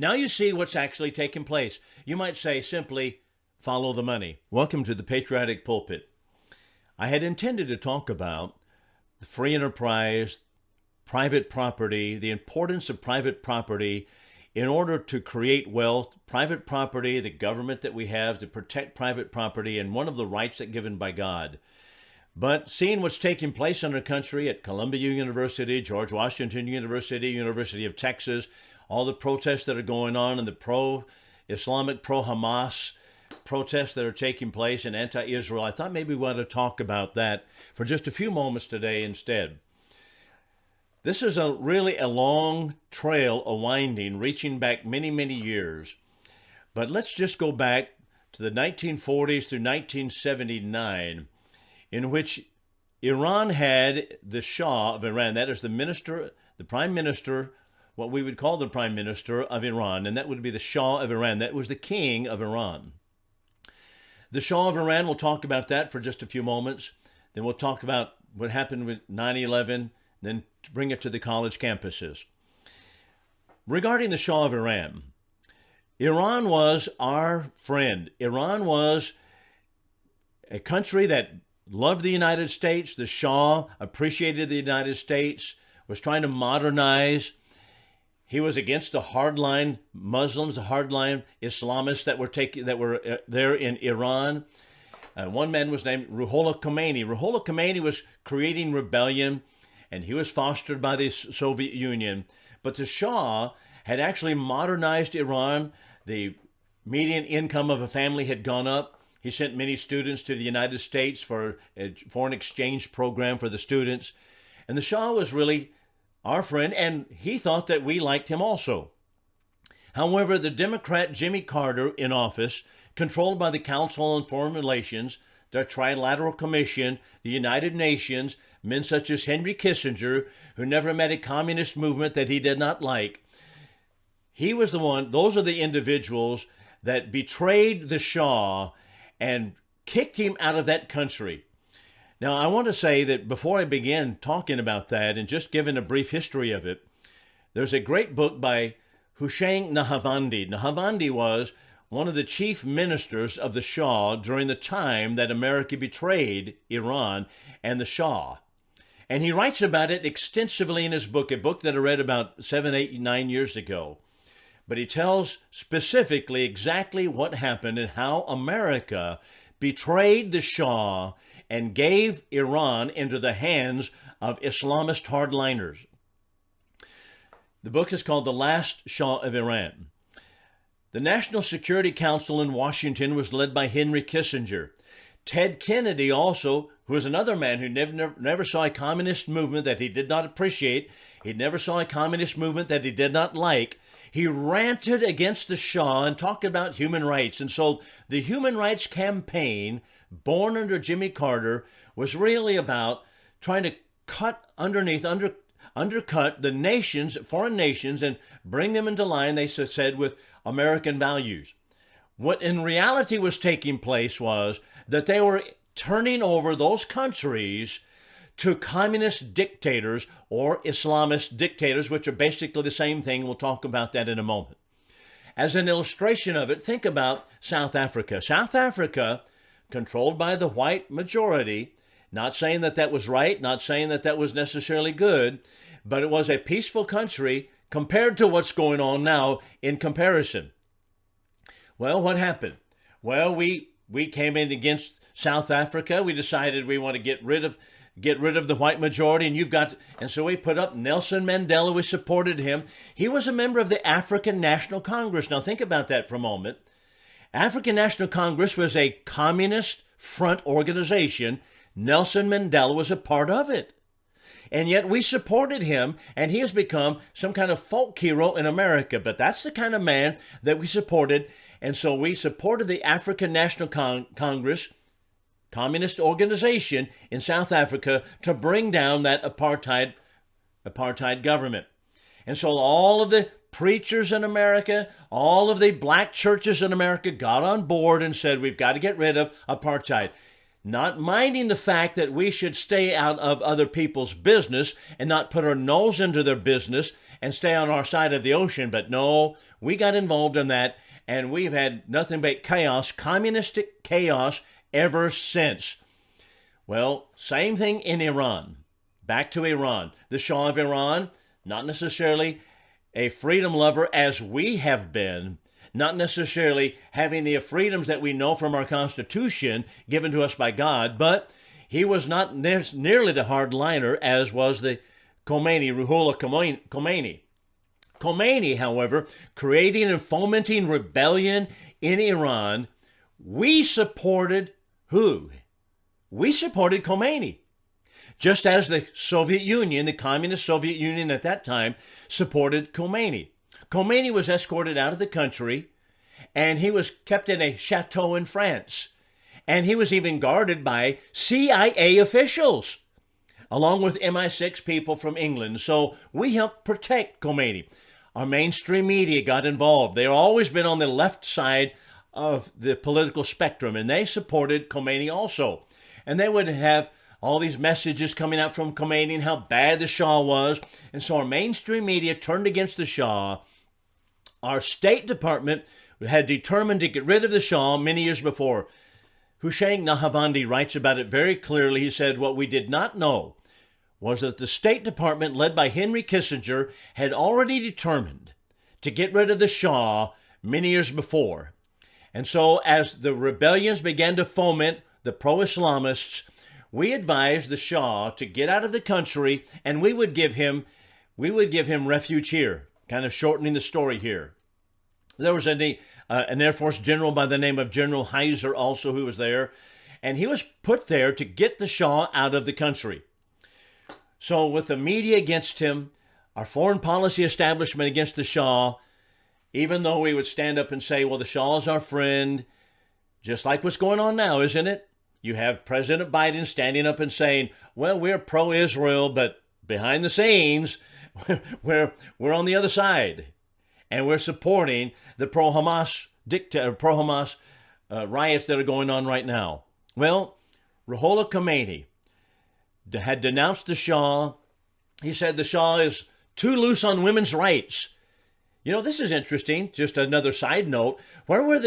Now you see what's actually taking place. You might say simply, follow the money. Welcome to the Patriotic Pulpit. I had intended to talk about the free enterprise, private property, the importance of private property in order to create wealth, private property, the government that we have to protect private property, and one of the rights that given by God. But seeing what's taking place in our country at Columbia University, George Washington University, University of Texas, all the protests that are going on and the pro-Islamic, pro-Hamas protests that are taking place and anti-Israel, I thought maybe we ought to talk about that for just a few moments today instead. This is really a long trail, a winding, reaching back many, many years. But let's just go back to the 1940s through 1979, in which Iran had the Shah of Iran, that is the prime minister, what we would call the prime minister of Iran, and that would be the Shah of Iran. That was the king of Iran. The Shah of Iran, we'll talk about that for just a few moments. Then we'll talk about what happened with 9/11, then bring it to the college campuses. Regarding the Shah of Iran, Iran was our friend. Iran was a country that loved the United States. The Shah appreciated the United States, was trying to modernize. He was against the hardline Muslims, the hardline Islamists that were there in Iran. One man was named Ruhollah Khomeini. Ruhollah Khomeini was creating rebellion, and he was fostered by the Soviet Union. But the Shah had actually modernized Iran. The median income of a family had gone up. He sent many students to the United States for a foreign exchange program for the students. And the Shah was really our friend, and he thought that we liked him also. However, the Democrat Jimmy Carter in office, controlled by the Council on Foreign Relations, the Trilateral Commission, the United Nations, men such as Henry Kissinger, who never met a communist movement that he did not like, he was the one, those are the individuals that betrayed the Shah and kicked him out of that country. Now, I want to say that before I begin talking about that and just giving a brief history of it, there's a great book by Hussein Nahavandi. Nahavandi was one of the chief ministers of the Shah during the time that America betrayed Iran and the Shah. And he writes about it extensively in his book, a book that I read about 7, 8, 9 years ago. But he tells specifically exactly what happened and how America betrayed the Shah and gave Iran into the hands of Islamist hardliners. The book is called The Last Shah of Iran. The National Security Council in Washington was led by Henry Kissinger. Ted Kennedy also, who was another man who never saw a communist movement that he did not appreciate, he never saw a communist movement that he did not like, he ranted against the Shah and talked about human rights. And so the human rights campaign, born under Jimmy Carter, was really about trying to undercut the nations, foreign nations, and bring them into line, they said, with American values. What in reality was taking place was that they were turning over those countries to communist dictators or Islamist dictators, which are basically the same thing. We'll talk about that in a moment. As an illustration of it, think about South Africa. South Africa, controlled by the white majority, not saying that that was right, not saying that that was necessarily good, but it was a peaceful country compared to what's going on now in comparison. Well, what happened? Well, we came in against South Africa. We decided we want to get rid of the white majority, and so we put up Nelson Mandela. We supported him. He was a member of the African National Congress. Now think about that for a moment. African National Congress was a communist front organization. Nelson Mandela was a part of it. And yet we supported him, and he has become some kind of folk hero in America. But that's the kind of man that we supported. And so we supported the African National Congress, communist organization in South Africa, to bring down that apartheid government. And so all of the preachers in America, all of the black churches in America got on board and said, we've got to get rid of apartheid. Not minding the fact that we should stay out of other people's business and not put our nose into their business and stay on our side of the ocean. But no, We got involved in that, and we've had nothing but chaos, communistic chaos, ever since. Well, same thing in Iran. Back to Iran. The Shah of Iran, not necessarily a freedom lover as we have been, not necessarily having the freedoms that we know from our Constitution given to us by God, but he was not nearly the hardliner as was the Khomeini, Ruhollah Khomeini. Khomeini, however, creating and fomenting rebellion in Iran, we supported who? We supported Khomeini. Just as the Soviet Union, the communist Soviet Union at that time, supported Khomeini. Khomeini was escorted out of the country, and he was kept in a chateau in France. And he was even guarded by CIA officials, along with MI6 people from England. So we helped protect Khomeini. Our mainstream media got involved. They've always been on the left side of the political spectrum, and they supported Khomeini also. And they would have all these messages coming out from Khomeini and how bad the Shah was. And so our mainstream media turned against the Shah. Our State Department had determined to get rid of the Shah many years before. Hussein Nahavandi writes about it very clearly. He said, what we did not know was that the State Department, led by Henry Kissinger, had already determined to get rid of the Shah many years before. And so as the rebellions began to foment the pro-Islamists, we advised the Shah to get out of the country, and we would give him refuge here, kind of shortening the story here. There was an Air Force general by the name of General Heiser also who was there, and he was put there to get the Shah out of the country. So with the media against him, our foreign policy establishment against the Shah, even though we would stand up and say, well, the Shah is our friend, just like what's going on now, isn't it? You have President Biden standing up and saying, well, we're pro-Israel, but behind the scenes, we're on the other side. And we're supporting the pro-Hamas riots that are going on right now. Well, Ruhollah Khomeini had denounced the Shah. He said the Shah is too loose on women's rights. You know, this is interesting. Just another side note. Where are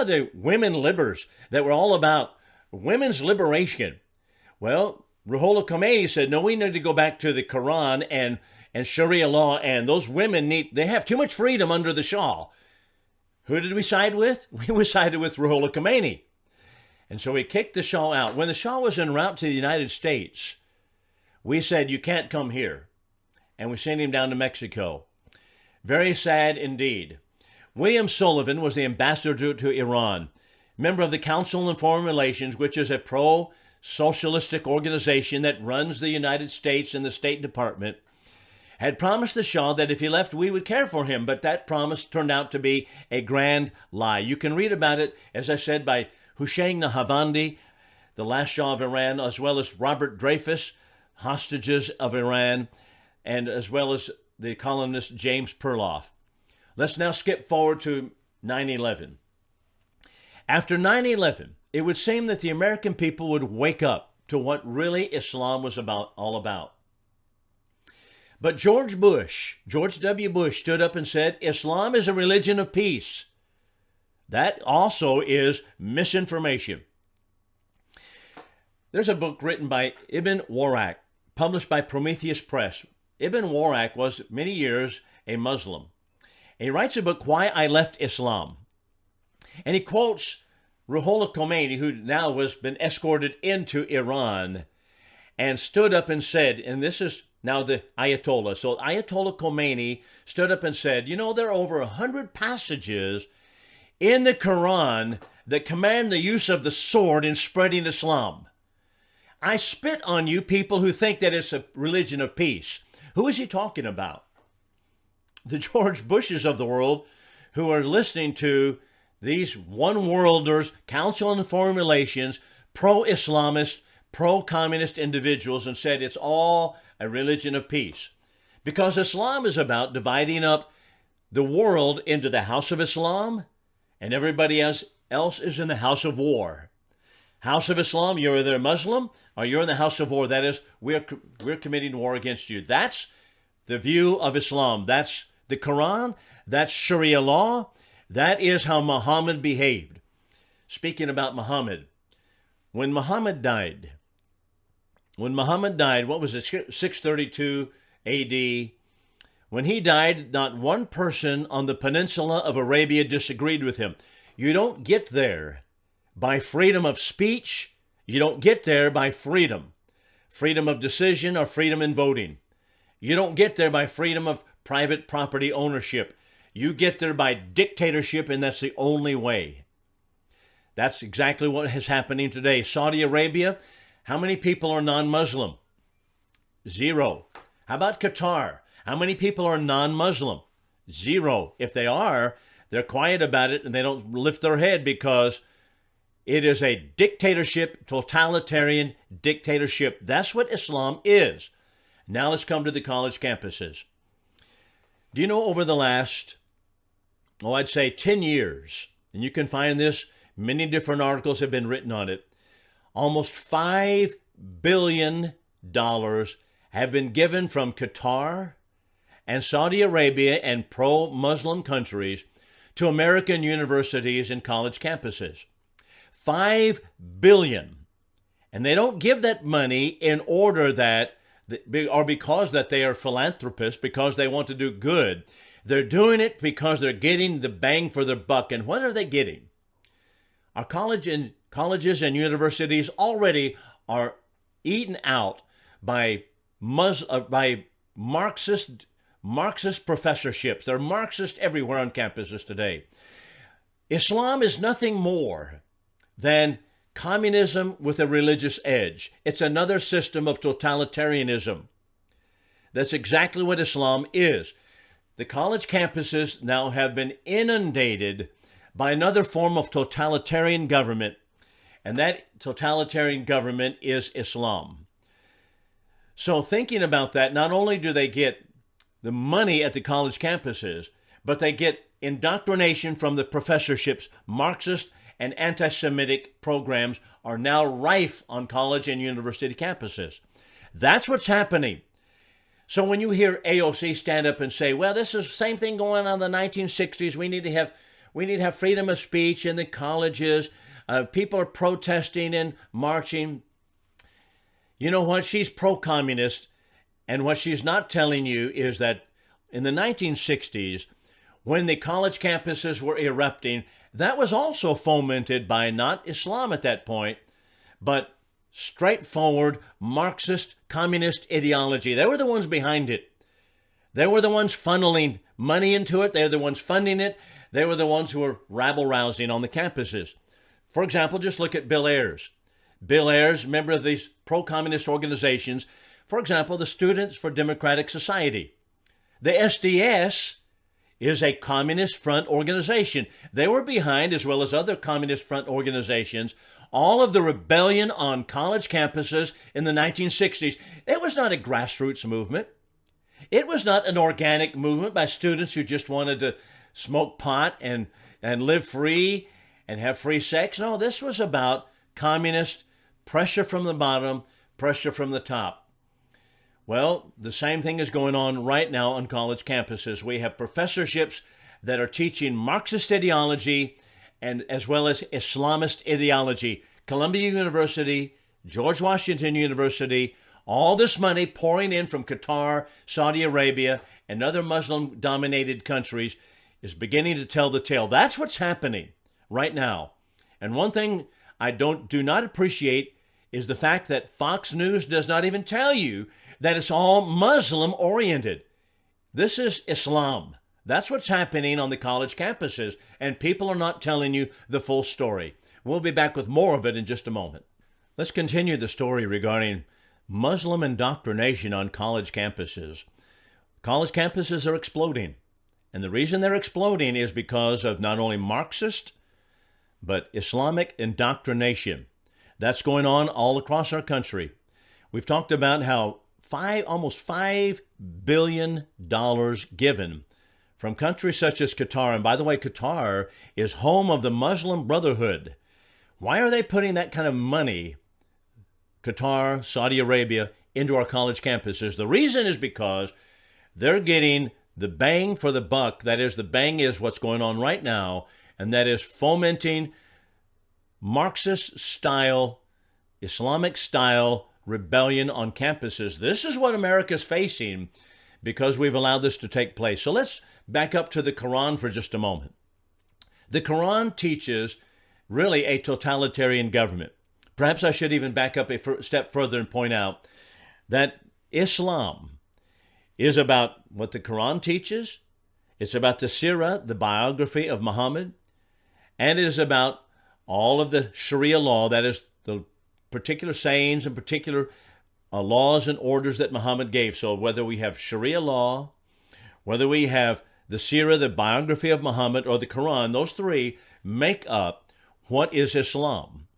the women libbers that were all about women's liberation? Well, Ruhollah Khomeini said, no, we need to go back to the Quran and Sharia law, and those women they have too much freedom under the Shah. Who did we side with? We sided with Ruhollah Khomeini. And so we kicked the Shah out. When the Shah was en route to the United States, we said, you can't come here. And we sent him down to Mexico. Very sad indeed. William Sullivan was the ambassador to Iran, member of the Council on Foreign Relations, which is a pro-socialistic organization that runs the United States and the State Department, had promised the Shah that if he left, we would care for him, but that promise turned out to be a grand lie. You can read about it, as I said, by Hussein Nahavandi, the last Shah of Iran, as well as Robert Dreyfus, hostages of Iran, and as well as the columnist James Perloff. Let's now skip forward to 9/11. After 9/11, it would seem that the American people would wake up to what really Islam was all about. But George W. Bush stood up and said, Islam is a religion of peace. That also is misinformation. There's a book written by Ibn Warraq, published by Prometheus Press. Ibn Warraq was many years a Muslim. And he writes a book, Why I Left Islam. And he quotes Ruhollah Khomeini, who now has been escorted into Iran, and stood up and said, and this is now the Ayatollah. So Ayatollah Khomeini stood up and said, you know, there are over 100 passages in the Quran that command the use of the sword in spreading Islam. I spit on you people who think that it's a religion of peace. Who is he talking about? The George Bushes of the world who are listening to these one-worlders, Council on Foreign Relations, pro-Islamist, pro-communist individuals, and said it's all a religion of peace. Because Islam is about dividing up the world into the house of Islam, and everybody else is in the house of war. House of Islam, you're either a Muslim or you're in the house of war. That is, we're committing war against you. That's the view of Islam. That's the Quran. That's Sharia law. That is how Muhammad behaved. Speaking about Muhammad, when Muhammad died, what was it, 632 AD? When he died, not one person on the peninsula of Arabia disagreed with him. You don't get there by freedom of speech. You don't get there by freedom of decision or freedom in voting. You don't get there by freedom of private property ownership. You get there by dictatorship, and that's the only way. That's exactly what is happening today. Saudi Arabia, how many people are non-Muslim? 0. How about Qatar? How many people are non-Muslim? 0. If they are, they're quiet about it and they don't lift their head because it is a dictatorship, totalitarian dictatorship. That's what Islam is. Now let's come to the college campuses. Do you know over the last, I'd say 10 years, and you can find this, many different articles have been written on it, almost $5 billion have been given from Qatar and Saudi Arabia and pro-Muslim countries to American universities and college campuses. $5 billion. And they don't give that money in order that, or because that they are philanthropists, because they want to do good. They're doing it because they're getting the bang for their buck. And what are they getting? Our colleges and universities already are eaten out by Marxist professorships. They're Marxist everywhere on campuses today. Islam is nothing more than communism with a religious edge. It's another system of totalitarianism. That's exactly what Islam is. The college campuses now have been inundated by another form of totalitarian government, and that totalitarian government is Islam. So thinking about that, not only do they get the money at the college campuses, but they get indoctrination from the professorships. Marxist and anti-Semitic programs are now rife on college and university campuses. That's what's happening. So when you hear AOC stand up and say, well, this is the same thing going on in the 1960s. We need to have freedom of speech in the colleges. People are protesting and marching. You know what? She's pro-communist. And what she's not telling you is that in the 1960s, when the college campuses were erupting, that was also fomented by not Islam at that point, but straightforward Marxist communist ideology. They were the ones behind it. They were the ones funneling money into it. They were the ones funding it. They were the ones who were rabble-rousing on the campuses. For example, just look at Bill Ayers. Bill Ayers, member of these pro-communist organizations, for example, the Students for Democratic Society. The SDS is a Communist Front organization. They were behind, as well as other Communist Front organizations, all of the rebellion on college campuses in the 1960s. It was not a grassroots movement. It was not an organic movement by students who just wanted to smoke pot and live free and have free sex. No, this was about communist pressure from the bottom, pressure from the top. Well, the same thing is going on right now on college campuses. We have professorships that are teaching Marxist ideology and as well as Islamist ideology. Columbia University, George Washington University, all this money pouring in from Qatar, Saudi Arabia, and other Muslim-dominated countries is beginning to tell the tale. That's what's happening right now. And one thing I do not appreciate is the fact that Fox News does not even tell you that it's all Muslim-oriented. This is Islam. That's what's happening on the college campuses, and people are not telling you the full story. We'll be back with more of it in just a moment. Let's continue the story regarding Muslim indoctrination on college campuses. College campuses are exploding, and the reason they're exploding is because of not only Marxist, but Islamic indoctrination. That's going on all across our country. We've talked about how almost $5 billion given from countries such as Qatar. And by the way, Qatar is home of the Muslim Brotherhood. Why are they putting that kind of money, Qatar, Saudi Arabia, into our college campuses? The reason is because they're getting the bang for the buck, that is, the bang is what's going on right now, and that is fomenting Marxist-style, Islamic-style rebellion on campuses. This is what America's facing because we've allowed this to take place. So let's back up to the Quran for just a moment. The Quran teaches really a totalitarian government. Perhaps I should even back up a step further and point out that Islam is about what the Quran teaches. It's about the Sirah, the biography of Muhammad, and it is about all of the Sharia law, that is the particular sayings and particular laws and orders that Muhammad gave. So whether we have Sharia law, whether we have the Sirah, the biography of Muhammad, or the Quran, those three make up what is Islam.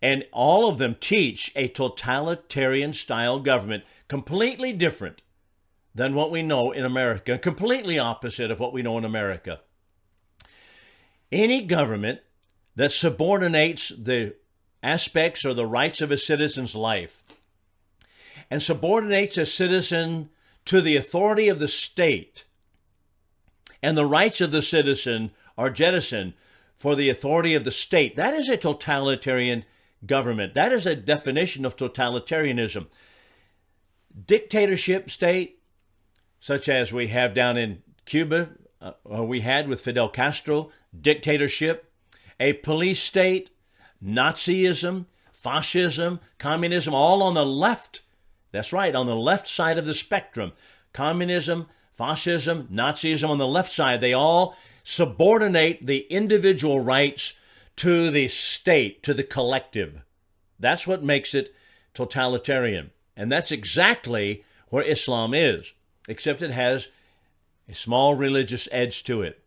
And all of them teach a totalitarian style government, completely different than what we know in America, completely opposite of what we know in America. Any government that subordinates the aspects or the rights of a citizen's life and subordinates a citizen to the authority of the state, and the rights of the citizen are jettisoned for the authority of the state, that is a totalitarian government. That is a definition of totalitarianism. Dictatorship state, such as we have down in Cuba, we had with Fidel Castro, dictatorship, a police state, Nazism, fascism, communism, all on the left. That's right, on the left side of the spectrum. Communism, fascism, Nazism on the left side, they all subordinate the individual rights to the state, to the collective. That's what makes it totalitarian. And that's exactly where Islam is, except it has a small religious edge to it.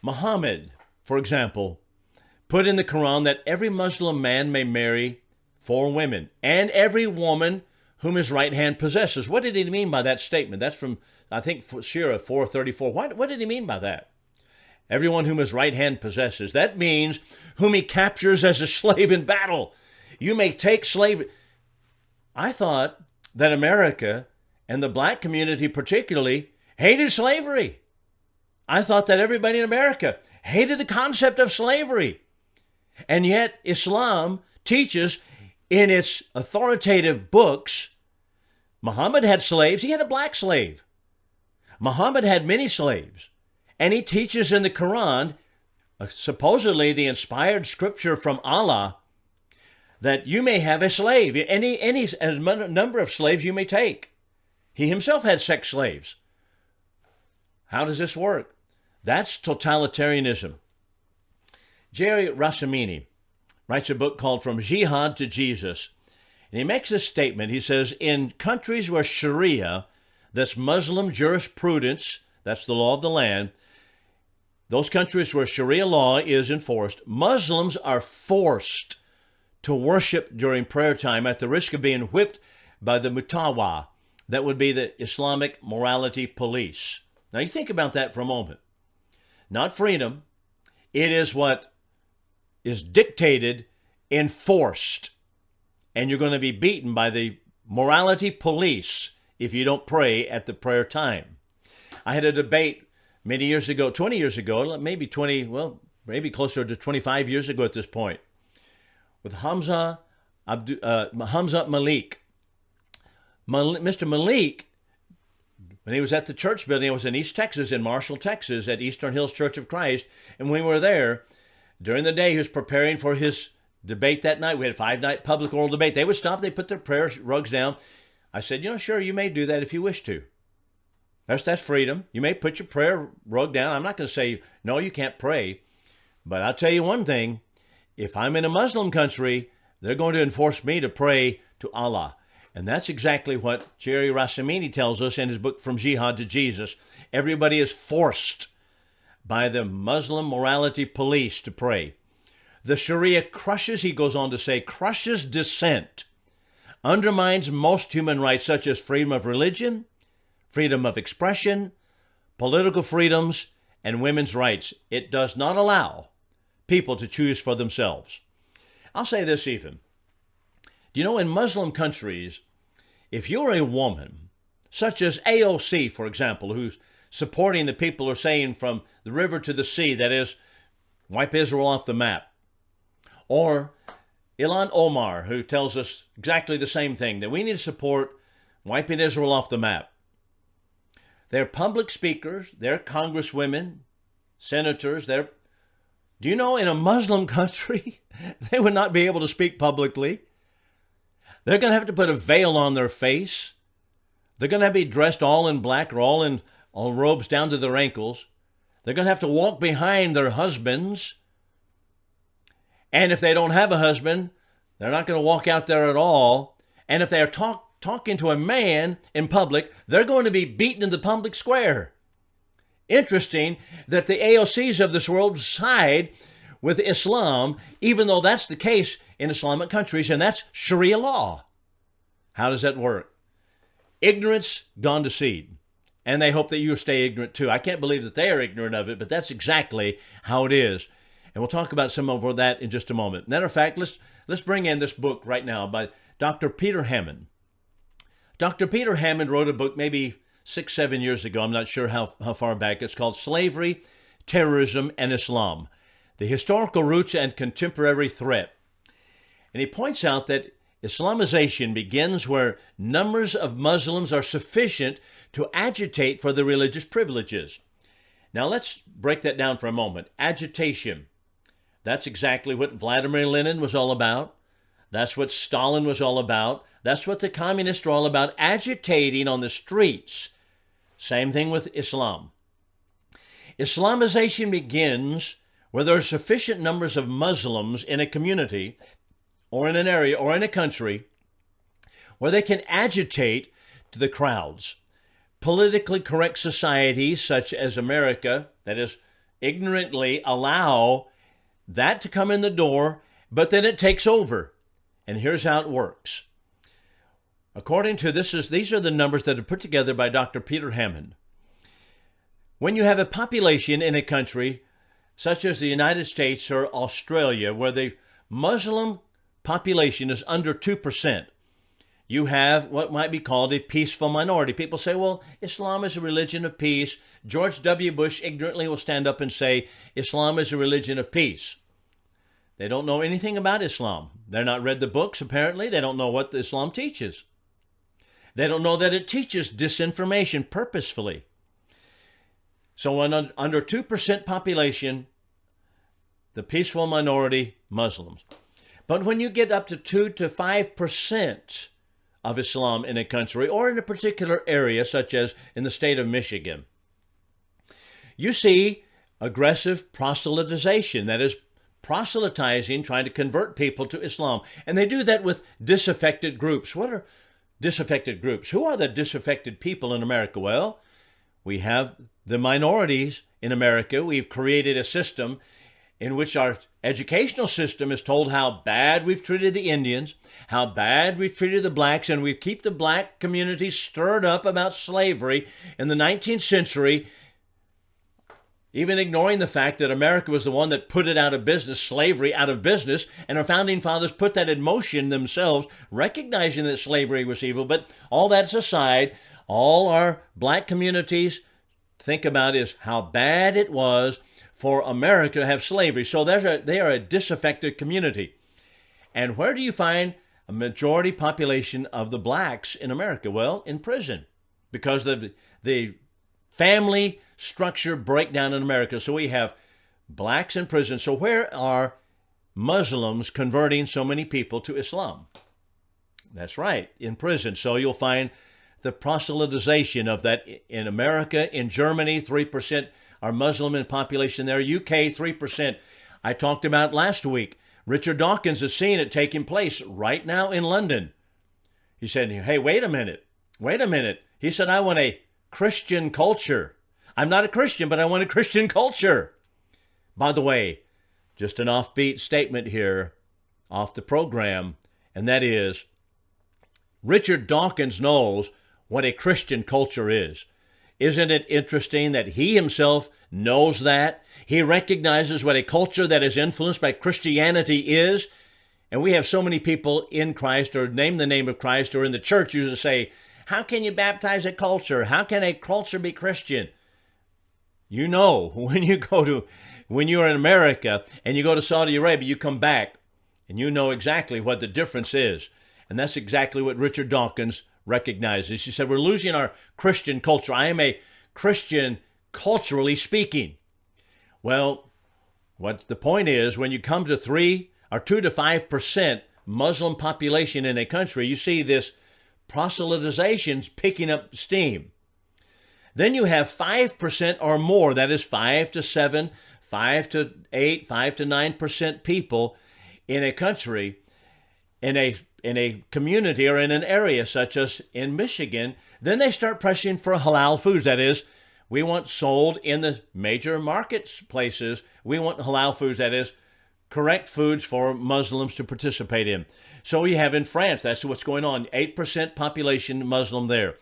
Muhammad, for example, put in the Quran that every Muslim man may marry 4 women, and every woman whom his right hand possesses. What did he mean by that statement? That's from, I think, Surah 434. What did he mean by that? Everyone whom his right hand possesses. That means whom he captures as a slave in battle. You may take slavery. I thought that America, and the black community particularly, hated slavery. I thought that everybody in America hated the concept of slavery. And yet Islam teaches in its authoritative books, Muhammad had slaves. He had a black slave. Muhammad had many slaves. And he teaches in the Quran, supposedly the inspired scripture from Allah, that you may have a slave, any number of slaves you may take. He himself had sex slaves. How does this work? That's totalitarianism. Jerry Rassamini writes a book called From Jihad to Jesus. And he makes this statement. He says, in countries where Sharia, that's Muslim jurisprudence, that's the law of the land, those countries where Sharia law is enforced, Muslims are forced to worship during prayer time at the risk of being whipped by the mutawa. That would be the Islamic morality police. Now you think about that for a moment. Not freedom. It is what is dictated, enforced. And you're going to be beaten by the morality police if you don't pray at the prayer time. I had a debate many years ago, 20 years ago, maybe closer to 25 years ago at this point, with Hamza Malik. Mr. Malik, when he was at the church building, I was in East Texas, in Marshall, Texas, at Eastern Hills Church of Christ, and when we were there, during the day, he was preparing for his debate that night. We had a 5-night public oral debate. They would stop, they put their prayer rugs down. I said, sure, you may do that if you wish to. That's freedom. You may put your prayer rug down. I'm not going to say, no, you can't pray. But I'll tell you one thing. If I'm in a Muslim country, they're going to enforce me to pray to Allah. And that's exactly what Jerry Rassamini tells us in his book, From Jihad to Jesus. Everybody is forced by the Muslim morality police to pray. The Sharia crushes, he goes on to say, crushes dissent, undermines most human rights such as freedom of religion, freedom of expression, political freedoms, and women's rights. It does not allow people to choose for themselves. I'll say this even. Do you know, in Muslim countries, if you're a woman such as AOC, for example, who's supporting the people who are saying from the river to the sea, that is, wipe Israel off the map. Or Ilhan Omar, who tells us exactly the same thing, that we need to support wiping Israel off the map. They're public speakers, they're congresswomen, senators, do you know, in a Muslim country, they would not be able to speak publicly. They're going to have to put a veil on their face. They're going to be dressed all in black or all in robes down to their ankles. They're going to have to walk behind their husbands. And if they don't have a husband, they're not going to walk out there at all. And if they are talking to a man in public, they're going to be beaten in the public square. Interesting that the AOCs of this world side with Islam, even though that's the case in Islamic countries, and that's Sharia law. How does that work? Ignorance gone to seed. And they hope that you stay ignorant too. I can't believe that they are ignorant of it, but that's exactly how it is. And we'll talk about some of that in just a moment. Matter of fact, let's bring in this book right now by Dr. Peter Hammond. Dr. Peter Hammond wrote a book maybe 6-7 years ago. I'm not sure how far back. It's called Slavery, Terrorism, and Islam: The Historical Roots and Contemporary Threat. And he points out that Islamization begins where numbers of Muslims are sufficient to agitate for the religious privileges. Now let's break that down for a moment. Agitation. That's exactly what Vladimir Lenin was all about. That's what Stalin was all about. That's what the communists are all about, agitating on the streets. Same thing with Islam. Islamization begins where there are sufficient numbers of Muslims in a community or in an area or in a country where they can agitate to the crowds. Politically correct societies such as America, that is, ignorantly allow that to come in the door, but then it takes over. And here's how it works. According to these are the numbers that are put together by Dr. Peter Hammond. When you have a population in a country such as the United States or Australia, where the Muslim population is under 2%, you have what might be called a peaceful minority. People say, well, Islam is a religion of peace. George W. Bush ignorantly will stand up and say, Islam is a religion of peace. They don't know anything about Islam. They're not read the books, apparently. They don't know what Islam teaches. They don't know that it teaches disinformation purposefully. So under 2% population, the peaceful minority, Muslims. But when you get up to 2 to 5% of Islam in a country or in a particular area, such as in the state of Michigan, you see aggressive proselytization, that is, proselytizing, trying to convert people to Islam. And they do that with disaffected groups. What are disaffected groups? Who are the disaffected people in America? Well, we have the minorities in America. We've created a system in which our educational system is told how bad we've treated the Indians, how bad we've treated the blacks, and we keep the black community stirred up about slavery in the 19th century, even ignoring the fact that America was the one that put it out of business, slavery out of business, and our founding fathers put that in motion themselves, recognizing that slavery was evil. But all that's aside, all our black communities think about is how bad it was for America to have slavery. So they are a disaffected community. And where do you find a majority population of the blacks in America? Well, in prison, because of the family structure breakdown in America. So we have blacks in prison. So where are Muslims converting so many people to Islam? That's right, in prison. So you'll find the proselytization of that in America. In Germany, 3% are Muslim in population there. UK, 3%. I talked about last week. Richard Dawkins has seen it taking place right now in London. He said, hey, wait a minute. He said, I want a Christian culture. I'm not a Christian, but I want a Christian culture. By the way, just an offbeat statement here, off the program, and that is, Richard Dawkins knows what a Christian culture is. Isn't it interesting that he himself knows that? He recognizes what a culture that is influenced by Christianity is. And we have so many people in Christ or name the name of Christ or in the church usually say, How can you baptize a culture? How can a culture be Christian? You know, when you're in America and you go to Saudi Arabia, you come back and you know exactly what the difference is. And that's exactly what Richard Dawkins recognizes. He said, we're losing our Christian culture. I am a Christian culturally speaking. Well, what the point is, when you come to 2 to 5% Muslim population in a country, you see this proselytization's picking up steam. Then you have 5% or more, that is 5 to 7, 5 to 8, 5 to 9% people in a country, in a community or in an area such as in Michigan. Then they start pressing for halal foods. That is, we want sold in the major marketplaces, we want halal foods, that is, correct foods for Muslims to participate in. So we have in France, that's what's going on, 8% population Muslim there.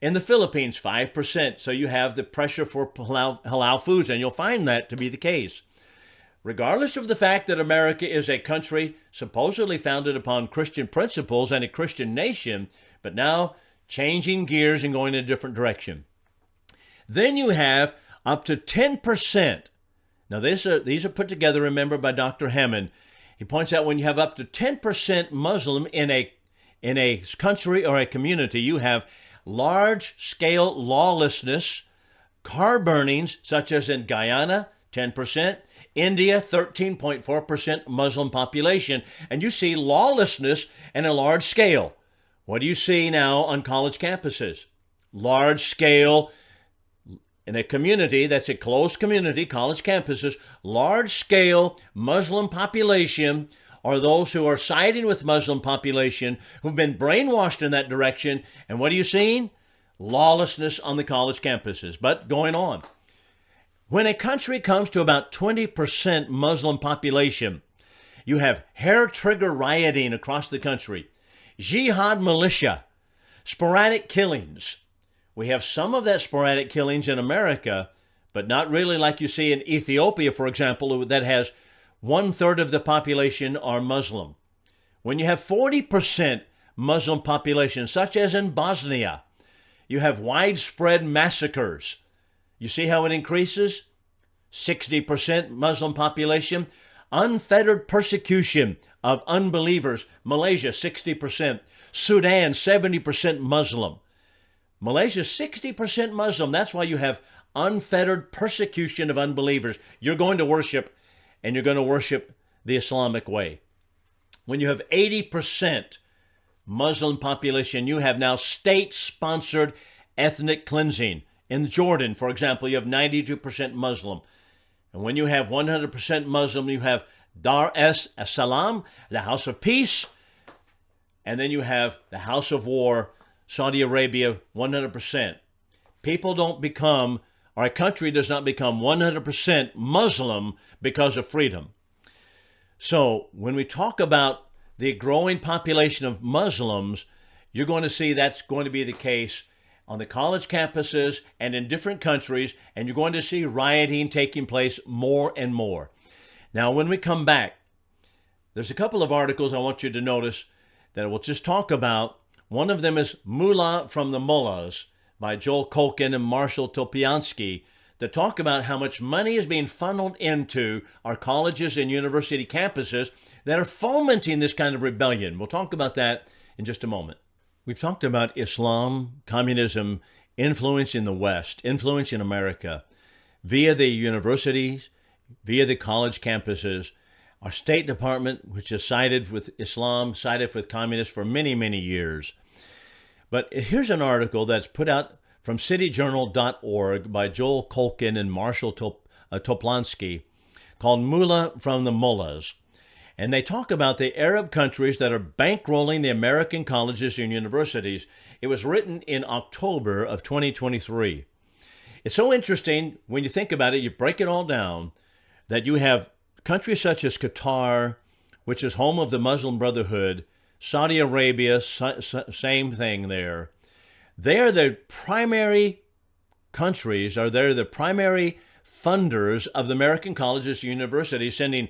In the Philippines, 5%. So you have the pressure for halal foods, and you'll find that to be the case. Regardless of the fact that America is a country supposedly founded upon Christian principles and a Christian nation, but now changing gears and going in a different direction. Then you have up to 10%. Now these are put together, remember, by Dr. Hammond. He points out when you have up to 10% Muslim in a country or a community, you have large-scale lawlessness, car burnings, such as in Guyana, 10%, India, 13.4% Muslim population, and you see lawlessness in a large scale. What do you see now on college campuses? Large scale, in a community that's a closed community, college campuses, large scale Muslim population, or those who are siding with Muslim population who've been brainwashed in that direction. And what are you seeing? Lawlessness on the college campuses. But going on. When a country comes to about 20% Muslim population, you have hair-trigger rioting across the country, jihad militia, sporadic killings. We have some of that sporadic killings in America, but not really like you see in Ethiopia, for example, that has 1/3 of the population are Muslim. When you have 40% Muslim population, such as in Bosnia, you have widespread massacres. You see how it increases? 60% Muslim population, unfettered persecution of unbelievers. Malaysia, 60%. Sudan, 70% Muslim. Malaysia, 60% Muslim. That's why you have unfettered persecution of unbelievers. You're going to worship, and you're going to worship the Islamic way. When you have 80% Muslim population, you have now state-sponsored ethnic cleansing. In Jordan, for example, you have 92% Muslim. And when you have 100% Muslim, you have Dar es Salaam, the house of peace. And then you have the house of war, Saudi Arabia, 100%. People don't become, or a country does not become 100% Muslim because of freedom. So when we talk about the growing population of Muslims, you're going to see that's going to be the case on the college campuses and in different countries, and you're going to see rioting taking place more and more. Now, when we come back, there's a couple of articles I want you to notice that we'll just talk about. One of them is Mullah from the Mullahs by Joel Kolkin and Marshall Topiansky, that talk about how much money is being funneled into our colleges and university campuses that are fomenting this kind of rebellion. We'll talk about that in just a moment. We've talked about Islam, communism, influence in the West, influence in America, via the universities, via the college campuses, our State Department, which has sided with Islam, sided with communists for many, many years. But here's an article that's put out from cityjournal.org by Joel Kolkin and Marshall Toplansky called Mullah from the Mullahs. And they talk about the Arab countries that are bankrolling the American colleges and universities. It was written in October of 2023. It's so interesting when you think about it, you break it all down, that you have countries such as Qatar, which is home of the Muslim Brotherhood, Saudi Arabia, same thing there. They're the primary countries, or they're the primary funders of the American colleges and universities, sending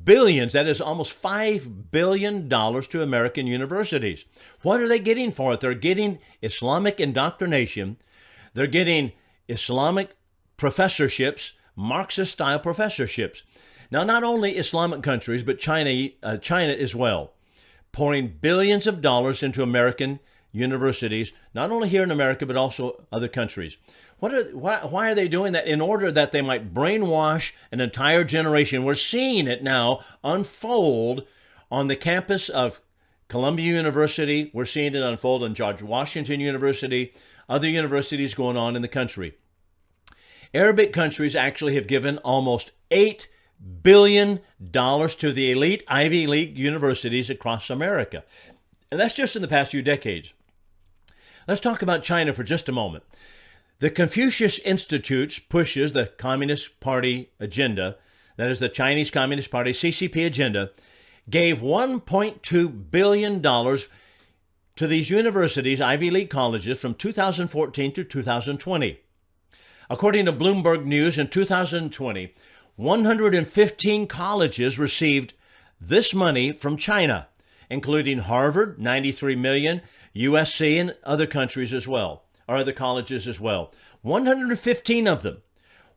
billions, that is almost $5 billion to American universities. What are they getting for it? They're getting Islamic indoctrination. They're getting Islamic professorships, Marxist-style professorships. Now, not only Islamic countries, but China as well, pouring billions of dollars into American universities, not only here in America, but also other countries. Why are they doing that? In order that they might brainwash an entire generation. We're seeing it now unfold on the campus of Columbia University. We're seeing it unfold on George Washington University, other universities going on in the country. Arabic countries actually have given almost $8 billion to the elite Ivy League universities across America. And that's just in the past few decades. Let's talk about China for just a moment. The Confucius Institute pushes the Communist Party agenda, that is the Chinese Communist Party, CCP agenda, gave $1.2 billion to these universities, Ivy League colleges, from 2014 to 2020. According to Bloomberg News, in 2020, 115 colleges received this money from China, including Harvard, $93 million, USC, and other countries as well, or other colleges as well. 115 of them.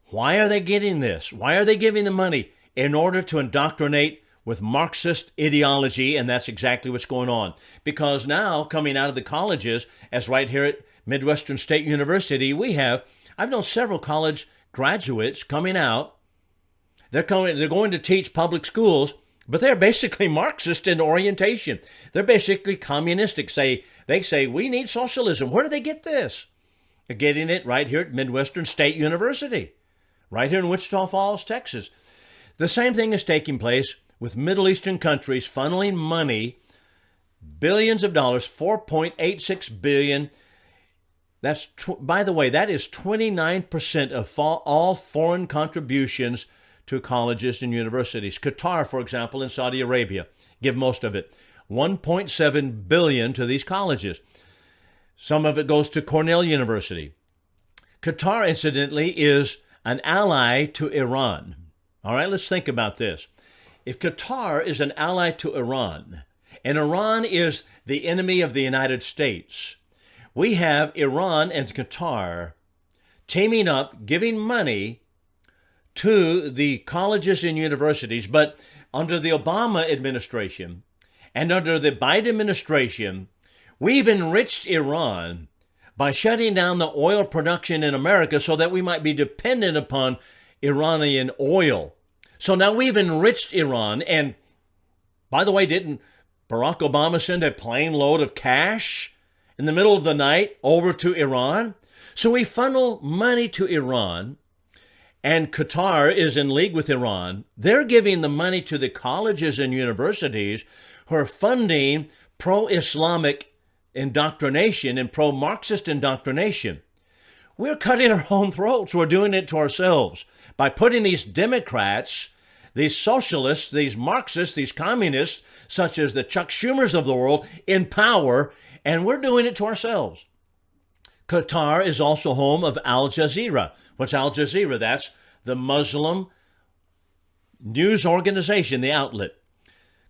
Why are they getting this? Why are they giving the money? In order to indoctrinate with Marxist ideology, and that's exactly what's going on. Because now, coming out of the colleges, as right here at Midwestern State University, I've known several college graduates coming out. They're going to teach public schools, but they're basically Marxist in orientation. They're basically communistic. They say, we need socialism. Where do they get this? They're getting it right here at Midwestern State University, right here in Wichita Falls, Texas. The same thing is taking place with Middle Eastern countries funneling money, billions of dollars, $4.86 billion. By the way, that is 29% of all foreign contributions to colleges and universities. Qatar, for example, in Saudi Arabia, give most of it. $1.7 billion to these colleges. Some of it goes to Cornell University. Qatar, incidentally, is an ally to Iran. All right, let's think about this. If Qatar is an ally to Iran, and Iran is the enemy of the United States, we have Iran and Qatar teaming up, giving money to the colleges and universities. But under the Obama administration and under the Biden administration, we've enriched Iran by shutting down the oil production in America so that we might be dependent upon Iranian oil. So now we've enriched Iran. And by the way, didn't Barack Obama send a plane load of cash in the middle of the night over to Iran? So we funnel money to Iran, and Qatar is in league with Iran. They're giving the money to the colleges and universities who are funding pro-Islamic indoctrination and pro-Marxist indoctrination. We're cutting our own throats. We're doing it to ourselves by putting these Democrats, these socialists, these Marxists, these communists, such as the Chuck Schumers of the world, in power, and we're doing it to ourselves. Qatar is also home of Al Jazeera. What's Al Jazeera? That's the Muslim news organization, the outlet.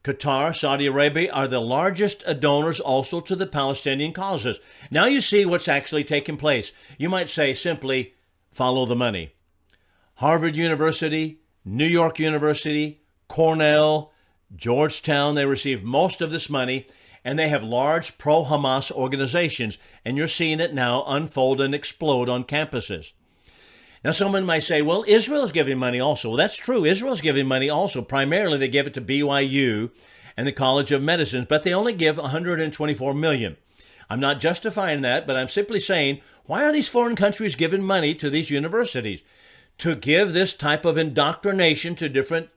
Qatar, Saudi Arabia are the largest donors also to the Palestinian causes. Now you see what's actually taking place. You might say simply, follow the money. Harvard University, New York University, Cornell, Georgetown, they receive most of this money, and they have large pro-Hamas organizations, and you're seeing it now unfold and explode on campuses. Now, someone might say, well, Israel's giving money also. Well, that's true. Israel's giving money also. Primarily, they give it to BYU and the College of Medicine, but they only give $124 million. I'm not justifying that, but I'm simply saying, why are these foreign countries giving money to these universities? To give this type of indoctrination to different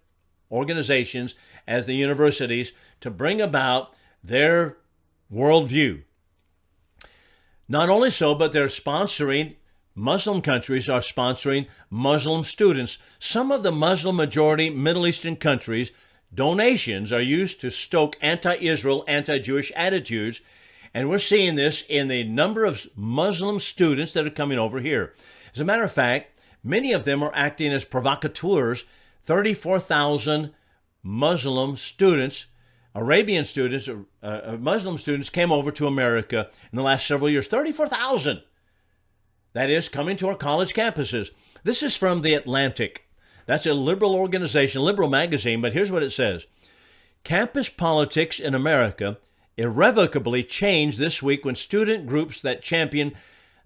organizations as the universities to bring about their worldview. Not only so, but they're sponsoring, Muslim countries are sponsoring Muslim students. Some of the Muslim majority Middle Eastern countries, donations are used to stoke anti-Israel, anti-Jewish attitudes. And we're seeing this in the number of Muslim students that are coming over here. As a matter of fact, many of them are acting as provocateurs. 34,000 Muslim students, Arabian students, Muslim students came over to America in the last several years. 34,000. That is, coming to our college campuses. This is from The Atlantic. That's a liberal organization, liberal magazine, but here's what it says. Campus politics in America irrevocably changed this week when student groups that champion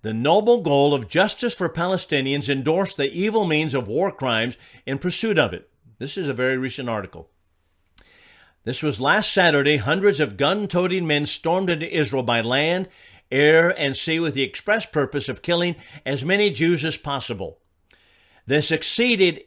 the noble goal of justice for Palestinians endorsed the evil means of war crimes in pursuit of it. This is a very recent article. This was last Saturday. Hundreds of gun-toting men stormed into Israel by land, air, and sea with the express purpose of killing as many Jews as possible. They succeeded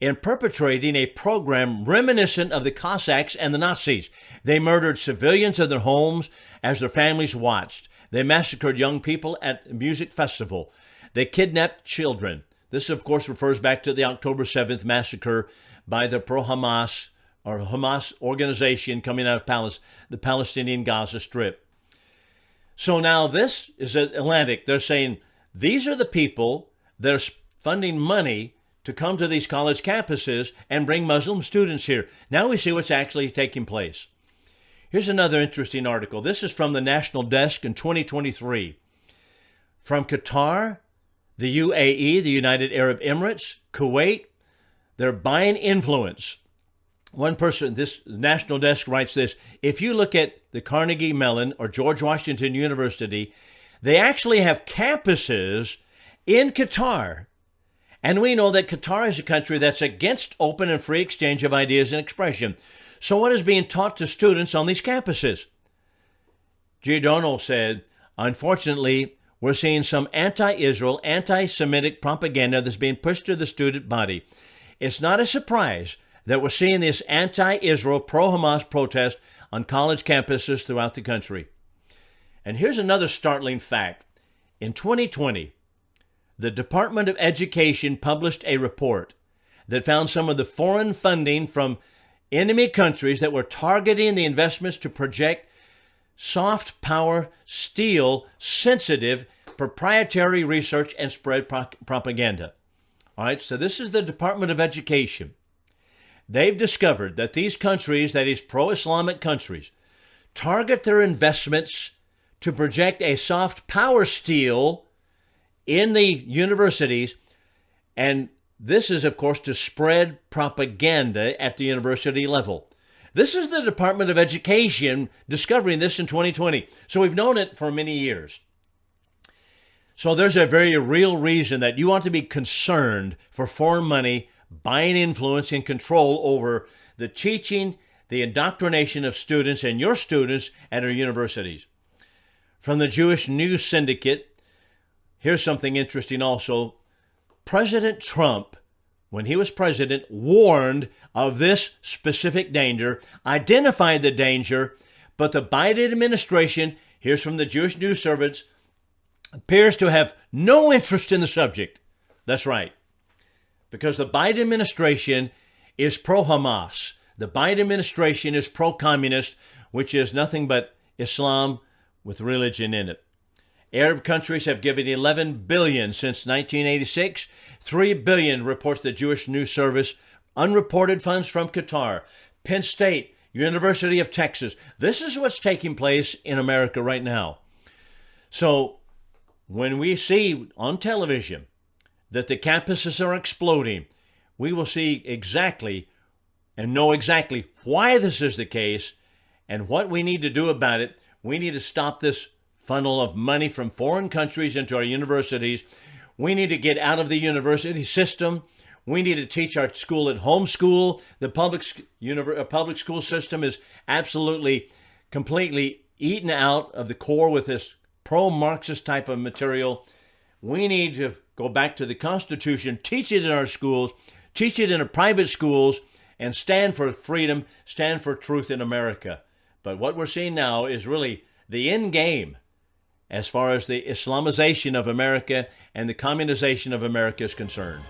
in perpetrating a program reminiscent of the Cossacks and the Nazis. They murdered civilians in their homes as their families watched. They massacred young people at a music festival. They kidnapped children. This, of course, refers back to the October 7th massacre by the pro-Hamas or Hamas organization coming out of the Palestinian Gaza Strip. So now this is Atlantic. They're saying these are the people that are funding money to come to these college campuses and bring Muslim students here. Now we see what's actually taking place. Here's another interesting article. This is from the National Desk in 2023. From Qatar, the UAE, the United Arab Emirates, Kuwait, they're buying influence. One person, this National Desk writes this, if you look at the Carnegie Mellon or George Washington University, they actually have campuses in Qatar. And we know that Qatar is a country that's against open and free exchange of ideas and expression. So what is being taught to students on these campuses? Giordano said, unfortunately, we're seeing some anti-Israel, anti-Semitic propaganda that's being pushed to the student body. It's not a surprise that we're seeing this anti-Israel, pro-Hamas protest on college campuses throughout the country. And here's another startling fact. In 2020, the Department of Education published a report that found some of the foreign funding from enemy countries that were targeting the investments to project soft power, steal, sensitive, proprietary research and spread propaganda. All right, so this is the Department of Education. They've discovered that these countries, that is pro-Islamic countries, target their investments to project a soft power steal in the universities, and this is, of course, to spread propaganda at the university level. This is the Department of Education discovering this in 2020. So we've known it for many years. So there's a very real reason that you want to be concerned for foreign money buying influence and control over the teaching, the indoctrination of students and your students at our universities. From the Jewish News Syndicate, here's something interesting also. President Trump, when he was president, warned of this specific danger, identified the danger, but the Biden administration, here's from the Jewish News Service, appears to have no interest in the subject. That's right. Because the Biden administration is pro-Hamas. The Biden administration is pro-communist, which is nothing but Islam with religion in it. Arab countries have given $11 billion since 1986. $3 billion, reports the Jewish News Service. Unreported funds from Qatar, Penn State, University of Texas. This is what's taking place in America right now. So when we see on television that the campuses are exploding, we will see exactly and know exactly why this is the case and what we need to do about it. We need to stop this funnel of money from foreign countries into our universities. We need to get out of the university system. We need to teach our school at home school. The public school system is absolutely, completely eaten out of the core with this pro-Marxist type of material. We need to go back to the Constitution, teach it in our schools, teach it in our private schools, and stand for freedom, stand for truth in America. But what we're seeing now is really the end game as far as the Islamization of America and the communization of America is concerned.